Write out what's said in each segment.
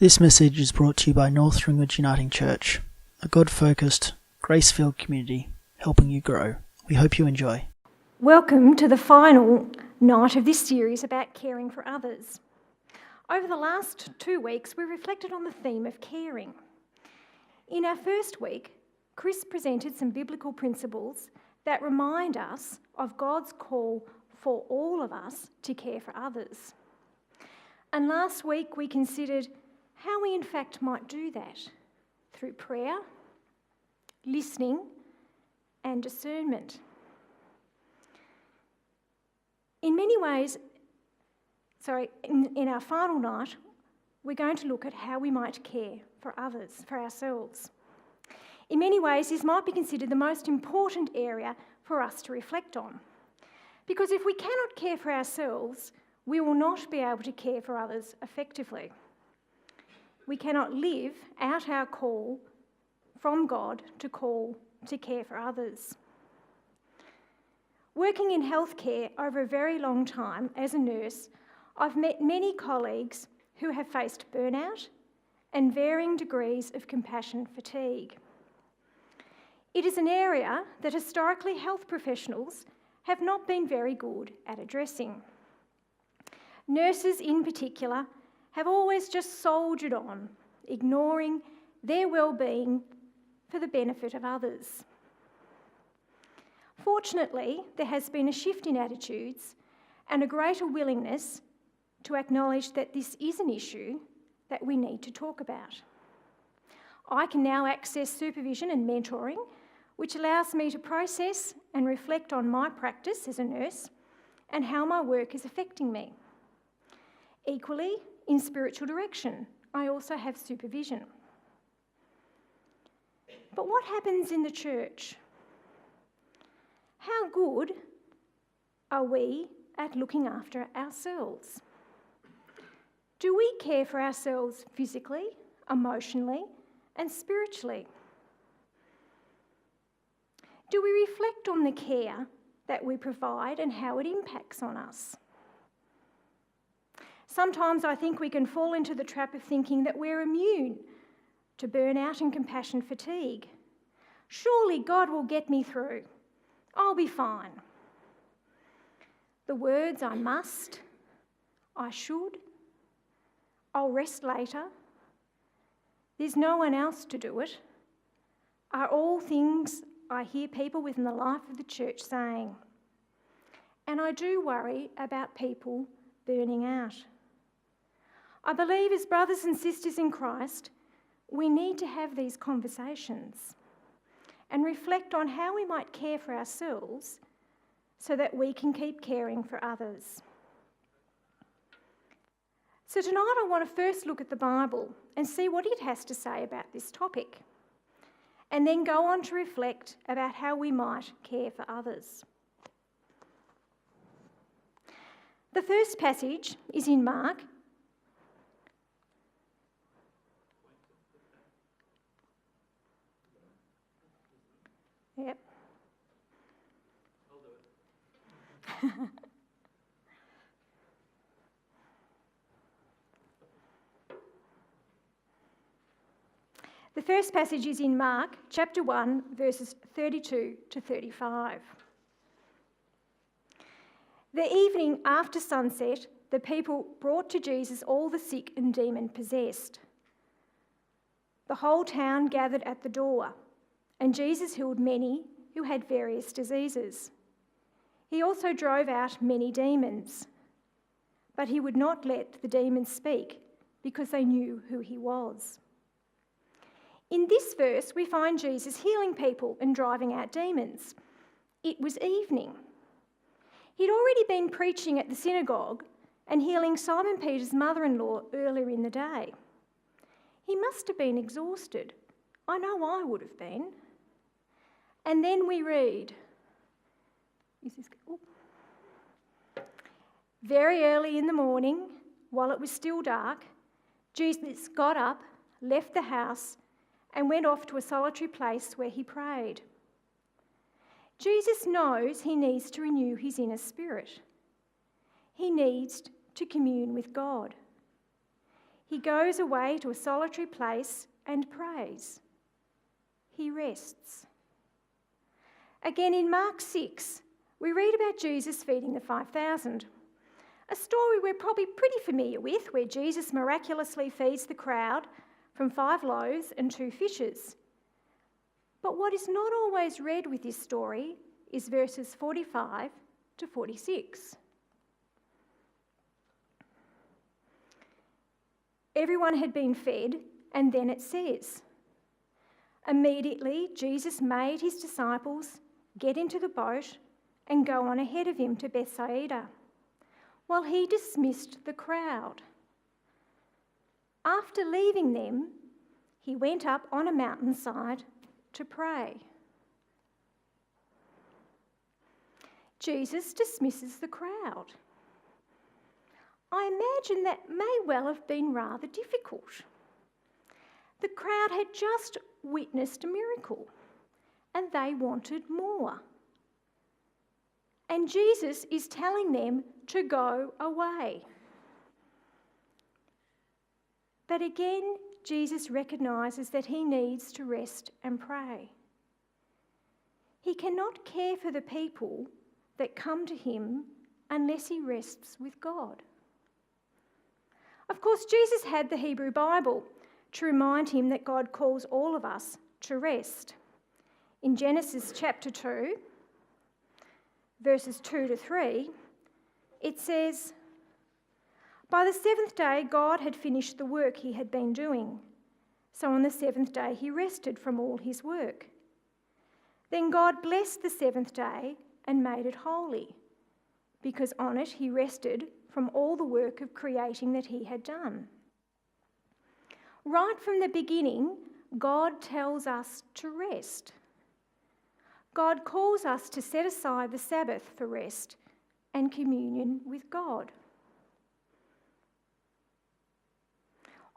This message is brought to you by North Ringwood Uniting Church, a God-focused, grace-filled community helping you grow. We hope you enjoy. Welcome to the final night of this series about caring for others. Over the last 2 weeks, we reflected on the theme of caring. In our first week, Chris presented some biblical principles that remind us of God's call for all of us to care for others. And last week, we considered how we in fact might do that through prayer, listening, and discernment. In many ways, in our final night, we're going to look at how we might care for others, for ourselves. In many ways, this might be considered the most important area for us to reflect on. Because if we cannot care for ourselves, we will not be able to care for others effectively. We cannot live out our call from God to care for others. Working in healthcare over a very long time as a nurse, I've met many colleagues who have faced burnout and varying degrees of compassion fatigue. It is an area that historically health professionals have not been very good at addressing. Nurses in particular have always just soldiered on, ignoring their well-being for the benefit of others. Fortunately, there has been a shift in attitudes and a greater willingness to acknowledge that this is an issue that we need to talk about. I can now access supervision and mentoring, which allows me to process and reflect on my practice as a nurse and how my work is affecting me. Equally, in spiritual direction, I also have supervision. But what happens in the church? How good are we at looking after ourselves? Do we care for ourselves physically, emotionally, and spiritually? Do we reflect on the care that we provide and how it impacts on us? Sometimes I think we can fall into the trap of thinking that we're immune to burnout and compassion fatigue. Surely God will get me through. I'll be fine. The words I must, I should, I'll rest later, there's no one else to do it, are all things I hear people within the life of the church saying. And I do worry about people burning out. I believe as brothers and sisters in Christ, we need to have these conversations and reflect on how we might care for ourselves so that we can keep caring for others. So tonight I want to first look at the Bible and see what it has to say about this topic, and then go on to reflect about how we might care for others. The first passage is in Mark. Yep. I'll do it. The first passage is in Mark, chapter 1, verses 32 to 35. The evening after sunset, the people brought to Jesus all the sick and demon-possessed. The whole town gathered at the door, and Jesus healed many who had various diseases. He also drove out many demons, but he would not let the demons speak because they knew who he was. In this verse, we find Jesus healing people and driving out demons. It was evening. He'd already been preaching at the synagogue and healing Simon Peter's mother-in-law earlier in the day. He must have been exhausted. I know I would have been. And then we read, very early in the morning, while it was still dark, Jesus got up, left the house, and went off to a solitary place where he prayed. Jesus knows he needs to renew his inner spirit. He needs to commune with God. He goes away to a solitary place and prays. He rests. Again in Mark 6, we read about Jesus feeding the 5,000. A story we're probably pretty familiar with, where Jesus miraculously feeds the crowd from 5 loaves and 2 fishes. But what is not always read with this story is verses 45 to 46. Everyone had been fed, and then it says, immediately Jesus made his disciples get into the boat and go on ahead of him to Bethsaida, while he dismissed the crowd. After leaving them, he went up on a mountainside to pray. Jesus dismisses the crowd. I imagine that may well have been rather difficult. The crowd had just witnessed a miracle, and they wanted more. And Jesus is telling them to go away. But again, Jesus recognises that he needs to rest and pray. He cannot care for the people that come to him unless he rests with God. Of course, Jesus had the Hebrew Bible to remind him that God calls all of us to rest. In Genesis chapter 2, verses 2 to 3, it says, by the 7th day, God had finished the work he had been doing. So on the 7th day, he rested from all his work. Then God blessed the 7th day and made it holy, because on it he rested from all the work of creating that he had done. Right from the beginning, God tells us to rest. God calls us to set aside the Sabbath for rest and communion with God.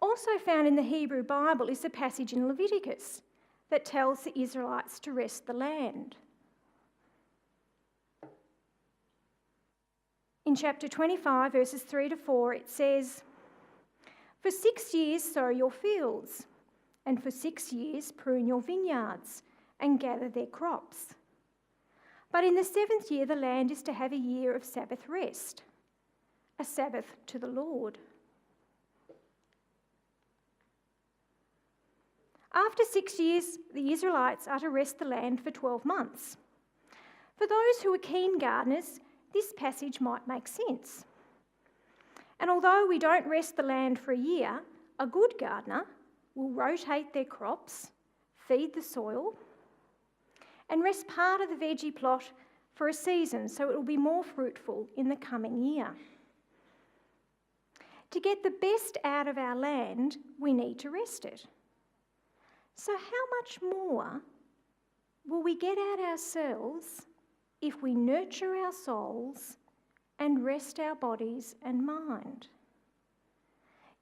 Also found in the Hebrew Bible is a passage in Leviticus that tells the Israelites to rest the land. In chapter 25, verses 3 to 4, it says, for 6 years sow your fields, and for 6 years prune your vineyards, and gather their crops. But in the 7th year the land is to have a year of Sabbath rest, a Sabbath to the Lord. After 6 years, the Israelites are to rest the land for 12 months. For those who are keen gardeners, this passage might make sense. And although we don't rest the land for a year, a good gardener will rotate their crops, feed the soil, and rest part of the veggie plot for a season so it will be more fruitful in the coming year. To get the best out of our land, we need to rest it. So how much more will we get out ourselves if we nurture our souls and rest our bodies and mind?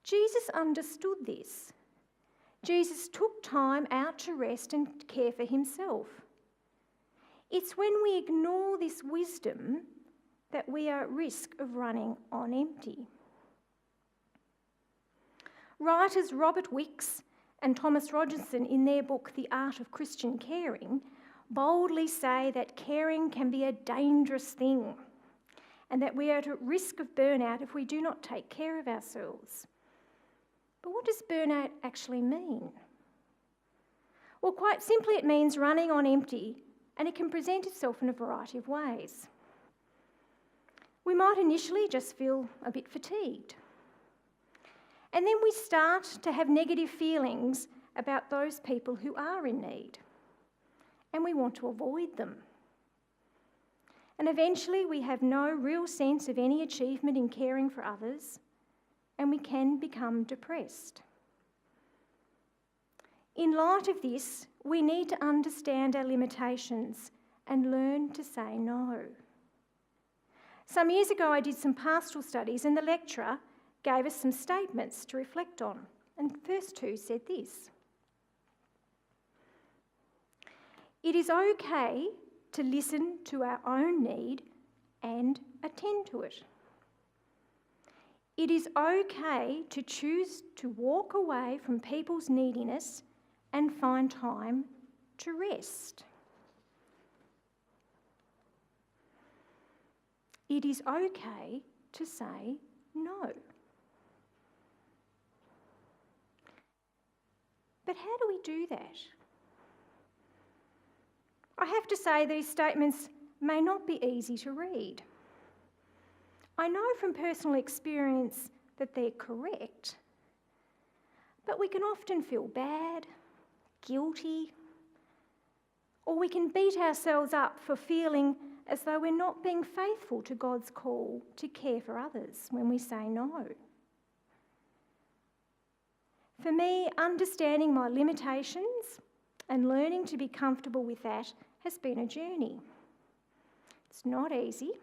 Jesus understood this. Jesus took time out to rest and care for himself. It's when we ignore this wisdom that we are at risk of running on empty. Writers Robert Wicks and Thomas Rogerson, in their book The Art of Christian Caring, boldly say that caring can be a dangerous thing and that we are at risk of burnout if we do not take care of ourselves. But what does burnout actually mean? Well, quite simply, it means running on empty, and it can present itself in a variety of ways. We might initially just feel a bit fatigued. And then we start to have negative feelings about those people who are in need, and we want to avoid them. And eventually we have no real sense of any achievement in caring for others, and we can become depressed. In light of this, we need to understand our limitations and learn to say no. Some years ago I did some pastoral studies, and the lecturer gave us some statements to reflect on. And the first two said this: it is okay to listen to our own need and attend to it. It is okay to choose to walk away from people's neediness and find time to rest. It is okay to say no. But how do we do that? I have to say these statements may not be easy to read. I know from personal experience that they're correct, but we can often feel bad, guilty, or we can beat ourselves up for feeling as though we're not being faithful to God's call to care for others when we say no. For me, understanding my limitations and learning to be comfortable with that has been a journey. It's not easy,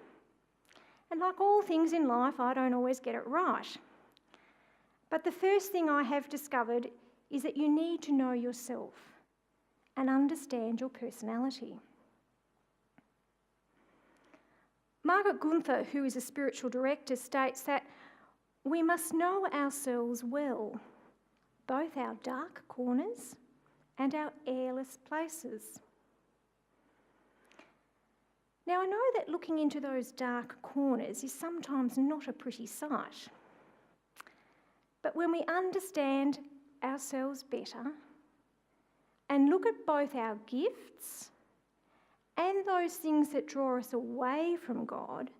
and like all things in life, I don't always get it right. But the first thing I have discovered is that you need to know yourself and understand your personality. Margaret Gunther, who is a spiritual director, states that we must know ourselves well, both our dark corners and our airless places. Now, I know that looking into those dark corners is sometimes not a pretty sight. But when we understand ourselves better and look at both our gifts and those things that draw us away from God,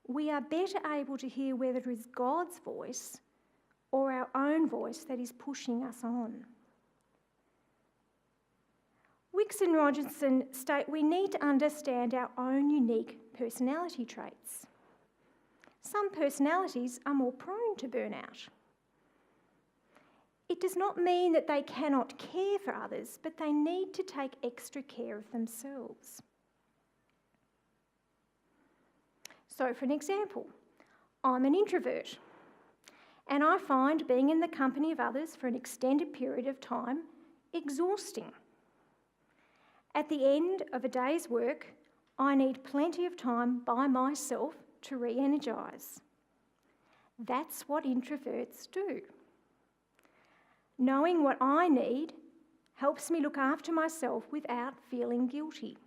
we are better able to hear whether it is God's voice or our own voice that is pushing us on. Wicks and Rogerson state we need to understand our own unique personality traits. Some personalities are more prone to burnout. It does not mean that they cannot care for others, but they need to take extra care of themselves. So, for an example, I'm an introvert, and I find being in the company of others for an extended period of time exhausting. At the end of a day's work, I need plenty of time by myself to re-energise. That's what introverts do. Knowing what I need helps me look after myself without feeling guilty.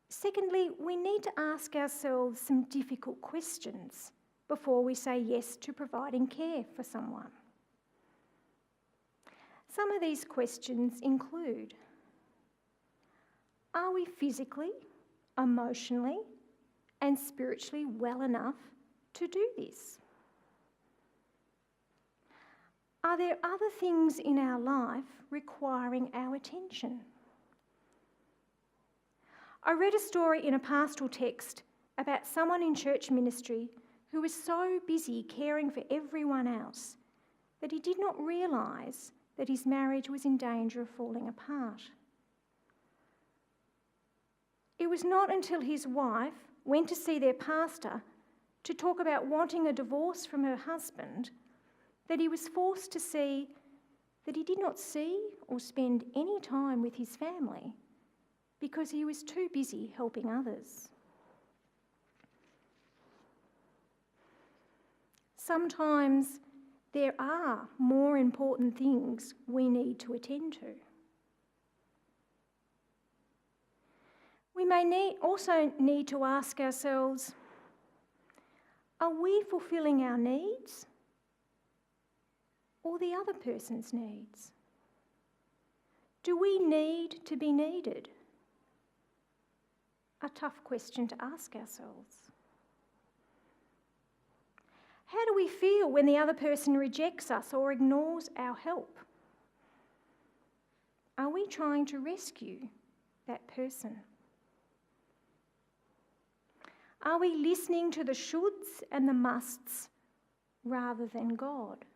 Secondly, we need to ask ourselves some difficult questions before we say yes to providing care for someone. Some of these questions include: are we physically, emotionally, and spiritually well enough to do this? Are there other things in our life requiring our attention? I read a story in a pastoral text about someone in church ministry who was so busy caring for everyone else that he did not realise that his marriage was in danger of falling apart. It was not until his wife went to see their pastor to talk about wanting a divorce from her husband that he was forced to see that he did not see or spend any time with his family because he was too busy helping others. Sometimes there are more important things we need to attend to. We may also need to ask ourselves, are we fulfilling our needs or the other person's needs? Do we need to be needed? A tough question to ask ourselves. How do we feel when the other person rejects us or ignores our help? Are we trying to rescue that person? Are we listening to the shoulds and the musts rather than God?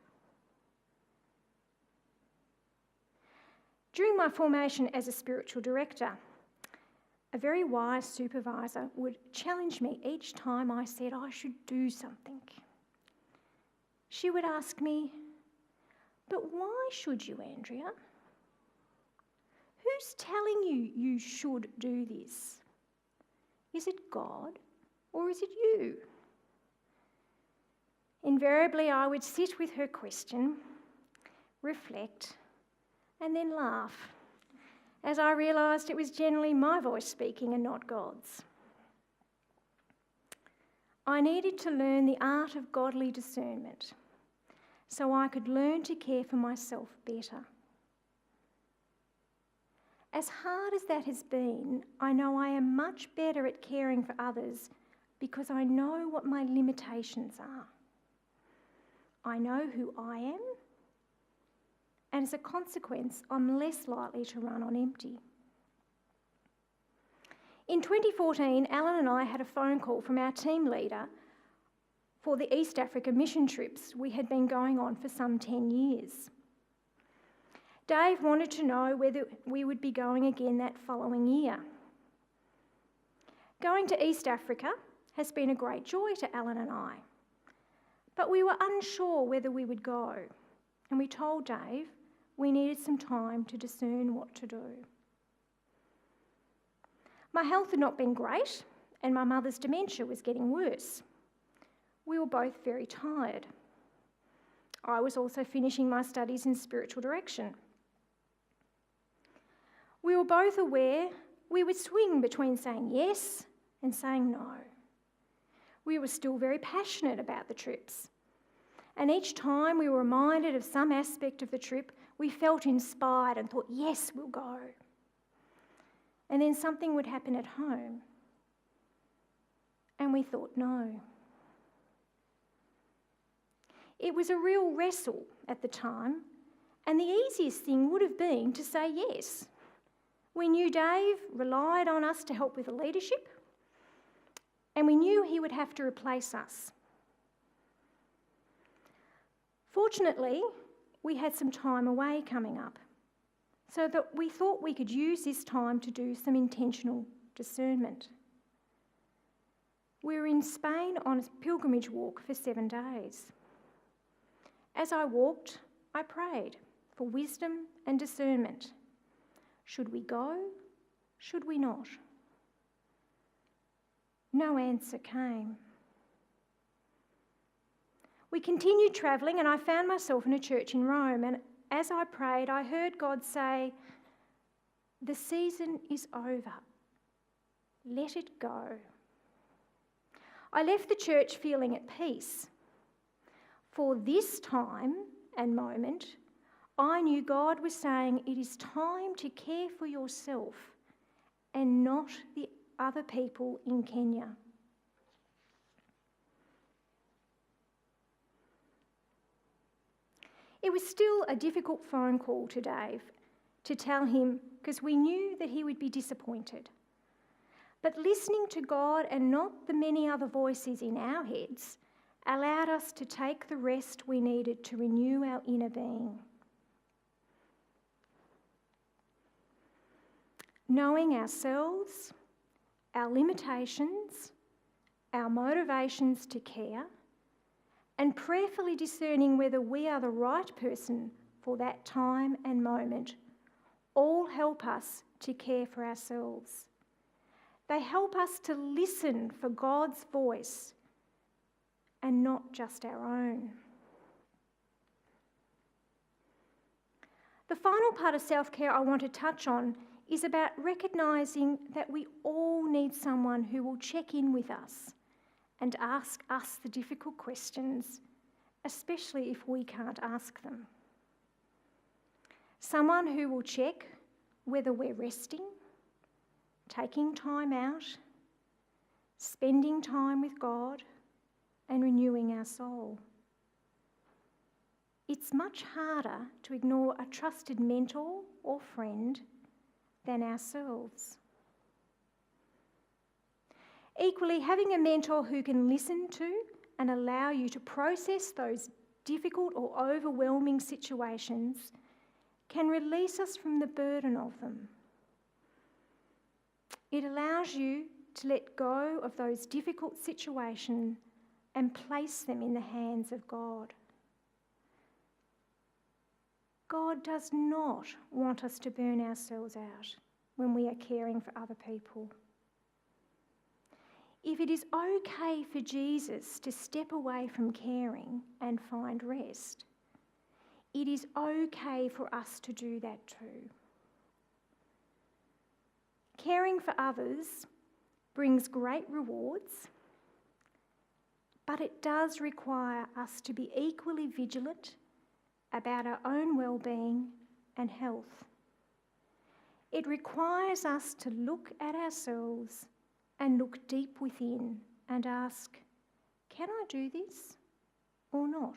During my formation as a spiritual director, a very wise supervisor would challenge me each time I said I should do something. She would ask me, "But why should you, Andrea? Who's telling you you should do this? Is it God Or is it you? Invariably, I would sit with her question, reflect, and then laugh, as I realised it was generally my voice speaking and not God's. I needed to learn the art of godly discernment so I could learn to care for myself better. As hard as that has been, I know I am much better at caring for others because I know what my limitations are. I know who I am, and as a consequence, I'm less likely to run on empty. In 2014, Alan and I had a phone call from our team leader for the East Africa mission trips we had been going on for some 10 years. Dave wanted to know whether we would be going again that following year. Going to East Africa has been a great joy to Alan and I, but we were unsure whether we would go, and we told Dave we needed some time to discern what to do. My health had not been great, and my mother's dementia was getting worse. We were both very tired. I was also finishing my studies in spiritual direction. We were both aware we would swing between saying yes and saying no. We were still very passionate about the trips, and each time we were reminded of some aspect of the trip, we felt inspired and thought, yes, we'll go. And then something would happen at home, and we thought, no. It was a real wrestle at the time, and the easiest thing would have been to say yes. We knew Dave relied on us to help with the leadership, and we knew he would have to replace us. Fortunately, we had some time away coming up, so that we thought we could use this time to do some intentional discernment. We were in Spain on a pilgrimage walk for 7 days. As I walked, I prayed for wisdom and discernment. Should we go? Should we not? No answer came. We continued travelling, and I found myself in a church in Rome, and as I prayed, I heard God say, "The season is over. Let it go." I left the church feeling at peace. For this time and moment, I knew God was saying it is time to care for yourself and not the other people in Kenya. It was still a difficult phone call to Dave to tell him, because we knew that he would be disappointed. But listening to God and not the many other voices in our heads allowed us to take the rest we needed to renew our inner being. Knowing ourselves, our limitations, our motivations to care, and prayerfully discerning whether we are the right person for that time and moment, all help us to care for ourselves. They help us to listen for God's voice and not just our own. The final part of self-care I want to touch on is about recognising that we all need someone who will check in with us and ask us the difficult questions, especially if we can't ask them. Someone who will check whether we're resting, taking time out, spending time with God, and renewing our soul. It's much harder to ignore a trusted mentor or friend than ourselves. Equally, having a mentor who can listen to and allow you to process those difficult or overwhelming situations can release us from the burden of them. It allows you to let go of those difficult situations and place them in the hands of God. God does not want us to burn ourselves out when we are caring for other people. If it is okay for Jesus to step away from caring and find rest, it is okay for us to do that too. Caring for others brings great rewards, but it does require us to be equally vigilant about our own well-being and health. It requires us to look at ourselves and look deep within and ask, can I do this or not?